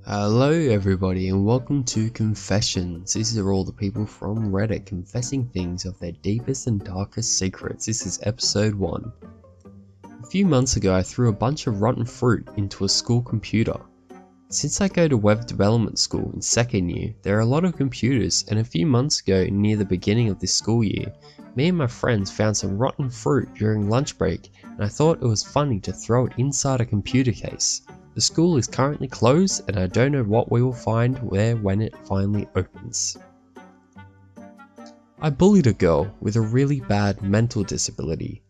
Hello everybody and welcome to Confessions. These are all the people from Reddit confessing things of their deepest and darkest secrets. This is episode 1. A few months ago I threw a bunch of rotten fruit into a school computer. Since I go to web development school in second year, there are a lot of computers, and a few months ago near the beginning of this school year, me and my friends found some rotten fruit during lunch break and I thought it was funny to throw it inside a computer case. The school is currently closed and I don't know what we will find there when it finally opens. I bullied a girl with a really bad mental disability.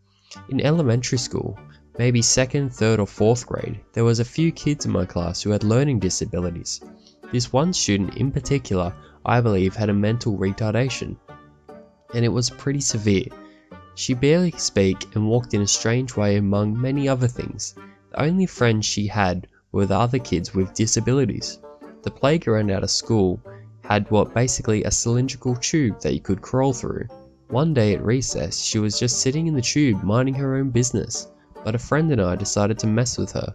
In elementary school, maybe 2nd, 3rd or 4th grade, there was a few kids in my class who had learning disabilities. This one student in particular, I believe, had a mental retardation, and it was pretty severe. She barely could speak and walked in a strange way among many other things. The only friends she had were the other kids with disabilities. The playground out of school had basically a cylindrical tube that you could crawl through. One day at recess, she was just sitting in the tube minding her own business, but a friend and I decided to mess with her.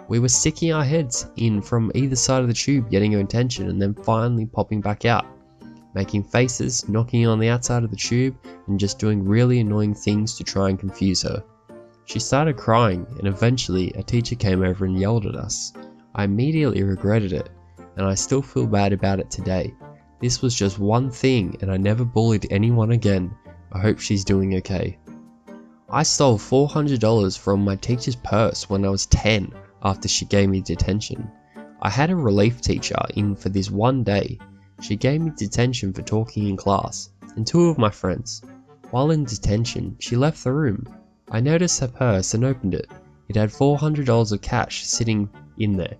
We were sticking our heads in from either side of the tube, getting her attention, and then finally popping back out, making faces, knocking on the outside of the tube, and just doing really annoying things to try and confuse her. She started crying, and eventually a teacher came over and yelled at us. I immediately regretted it, and I still feel bad about it today. This was just one thing, and I never bullied anyone again. I hope she's doing okay. I stole $400 from my teacher's purse when I was 10 after she gave me detention. I had a relief teacher in for this one day. She gave me detention for talking in class, and 2 of my friends. While in detention, she left the room. I noticed her purse and opened it. It had $400 of cash sitting in there.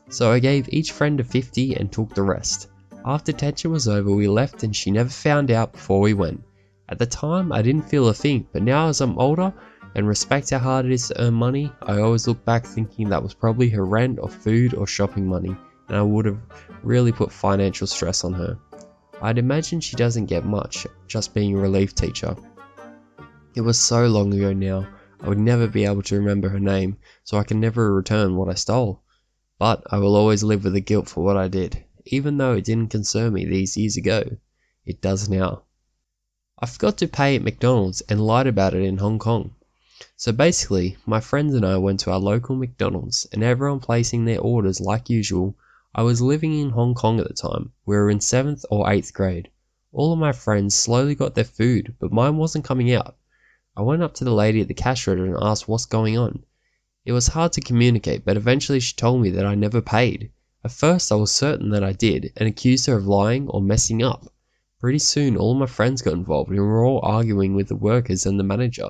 So I gave each friend a $50 and took the rest. After detention was over, we left and she never found out before we went. At the time, I didn't feel a thing, but now as I'm older and respect how hard it is to earn money, I always look back thinking that was probably her rent or food or shopping money, and I would have really put financial stress on her. I'd imagine she doesn't get much, just being a relief teacher. It was so long ago now, I would never be able to remember her name, so I can never return what I stole. But I will always live with the guilt for what I did, even though it didn't concern me these years ago. It does now. I forgot to pay at McDonald's and lied about it in Hong Kong. So basically, my friends and I went to our local McDonald's and everyone placing their orders like usual. I was living in Hong Kong at the time. We were in 7th or 8th grade. All of my friends slowly got their food, but mine wasn't coming out. I went up to the lady at the cash register and asked what's going on. It was hard to communicate, but eventually she told me that I never paid. At first I was certain that I did, and accused her of lying or messing up. Pretty soon all my friends got involved and we were all arguing with the workers and the manager.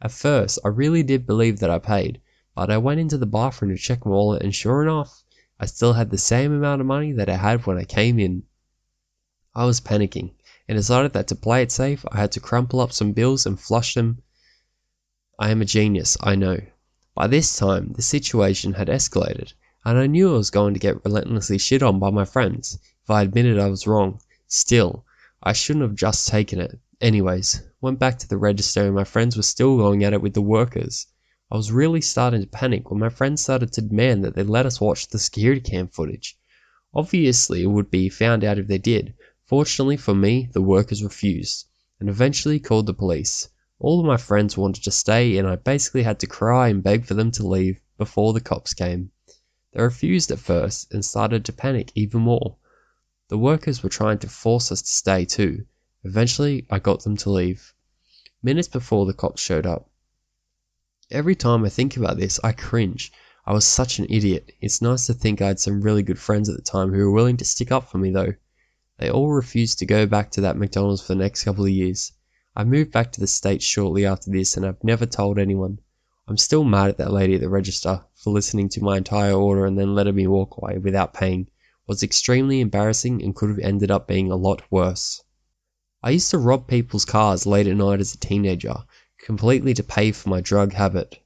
At first I really did believe that I paid, but I went into the bathroom to check my wallet and sure enough, I still had the same amount of money that I had when I came in. I was panicking, and decided that to play it safe, I had to crumple up some bills and flush them. I am a genius, I know. By this time, the situation had escalated, and I knew I was going to get relentlessly shit on by my friends if I admitted I was wrong. Still, I shouldn't have just taken it. Anyways, went back to the register and my friends were still going at it with the workers. I was really starting to panic when my friends started to demand that they let us watch the security cam footage. Obviously, it would be found out if they did. Fortunately for me, the workers refused, and eventually called the police. All of my friends wanted to stay, and I basically had to cry and beg for them to leave before the cops came. They refused at first, and started to panic even more. The workers were trying to force us to stay too. Eventually, I got them to leave. Minutes before the cops showed up. Every time I think about this, I cringe. I was such an idiot. It's nice to think I had some really good friends at the time who were willing to stick up for me though. They all refused to go back to that McDonald's for the next couple of years. I moved back to the States shortly after this and I've never told anyone. I'm still mad at that lady at the register for listening to my entire order and then letting me walk away without paying. It was extremely embarrassing and could have ended up being a lot worse. I used to rob people's cars late at night as a teenager, completely to pay for my drug habit.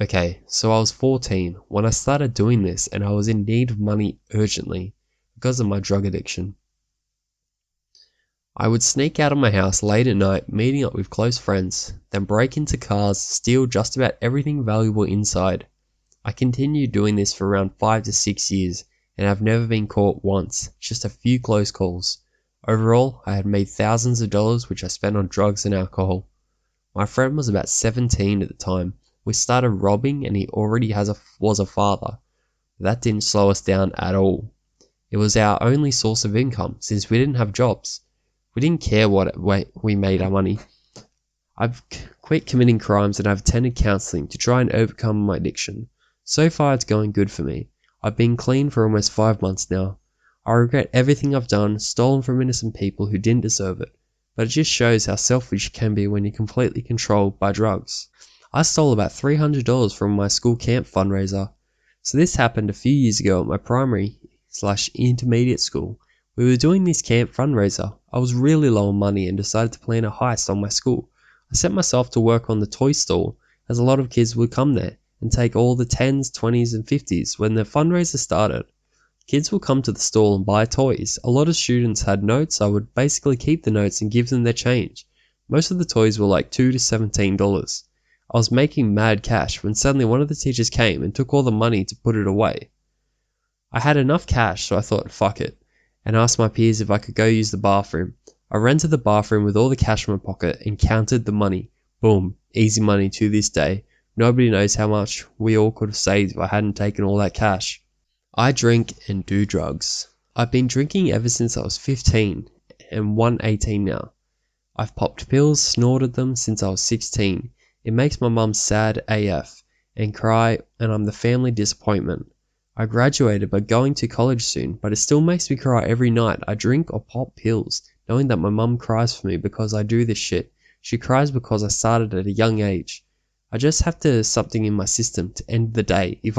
Okay, so I was 14 when I started doing this and I was in need of money urgently because of my drug addiction. I would sneak out of my house late at night, meeting up with close friends, then break into cars, steal just about everything valuable inside. I continued doing this for around 5 to 6 years, and I've never been caught once, just a few close calls. Overall, I had made thousands of dollars which I spent on drugs and alcohol. My friend was about 17 at the time. We started robbing and he already was a father. That didn't slow us down at all. It was our only source of income since we didn't have jobs. We didn't care what way we made our money. I've quit committing crimes and I've attended counseling to try and overcome my addiction. So far it's going good for me. I've been clean for almost 5 months now. I regret everything I've done, stolen from innocent people who didn't deserve it, but it just shows how selfish you can be when you're completely controlled by drugs. I stole about $300 from my school camp fundraiser. So this happened a few years ago at my primary/intermediate school. We were doing this camp fundraiser. I was really low on money and decided to plan a heist on my school. I set myself to work on the toy stall, as a lot of kids would come there and take all the 10s, 20s and 50s when the fundraiser started. Kids would come to the stall and buy toys. A lot of students had notes. I would basically keep the notes and give them their change. Most of the toys were like $2 to $17. I was making mad cash when suddenly one of the teachers came and took all the money to put it away. I had enough cash, so I thought, fuck it, and asked my peers if I could go use the bathroom. I ran to the bathroom with all the cash in my pocket and counted the money. Boom, easy money to this day. Nobody knows how much we all could have saved if I hadn't taken all that cash. I drink and do drugs. I've been drinking ever since I was 15 and 18 now. I've popped pills, snorted them since I was 16. It makes my mum sad AF and cry, and I'm the family disappointment. I graduated but going to college soon, but it still makes me cry every night I drink or pop pills, knowing that my mum cries for me because I do this shit. She cries because I started at a young age. I just have to something in my system to end the day. If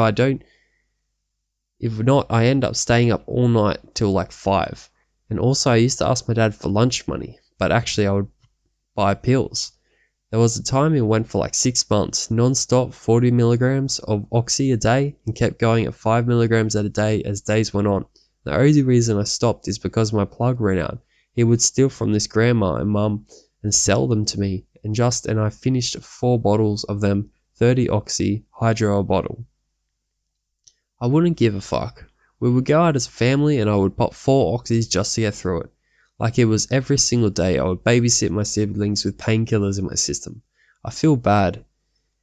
not, I end up staying up all night till like 5. And also I used to ask my dad for lunch money, but actually I would buy pills. There was a time it went for like 6 months, non-stop 40 milligrams of oxy a day and kept going at 5 milligrams a day as days went on. The only reason I stopped is because my plug ran out. He would steal from this grandma and mum and sell them to me, and I finished 4 bottles of them, 30 oxy, hydro a bottle. I wouldn't give a fuck. We would go out as a family and I would pop 4 oxys just to get through it. Like it was every single day. I would babysit my siblings with painkillers in my system. I feel bad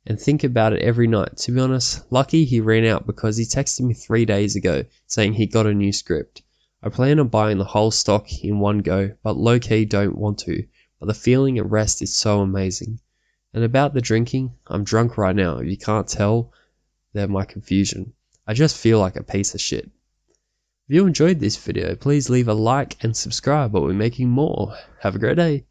and think about it every night. To be honest, lucky he ran out because he texted me 3 days ago saying he got a new script. I plan on buying the whole stock in one go, but low-key don't want to. But the feeling at rest is so amazing. And about the drinking, I'm drunk right now. If you can't tell, they're my confusion. I just feel like a piece of shit. If you enjoyed this video, please leave a like and subscribe, but we're making more. Have a great day.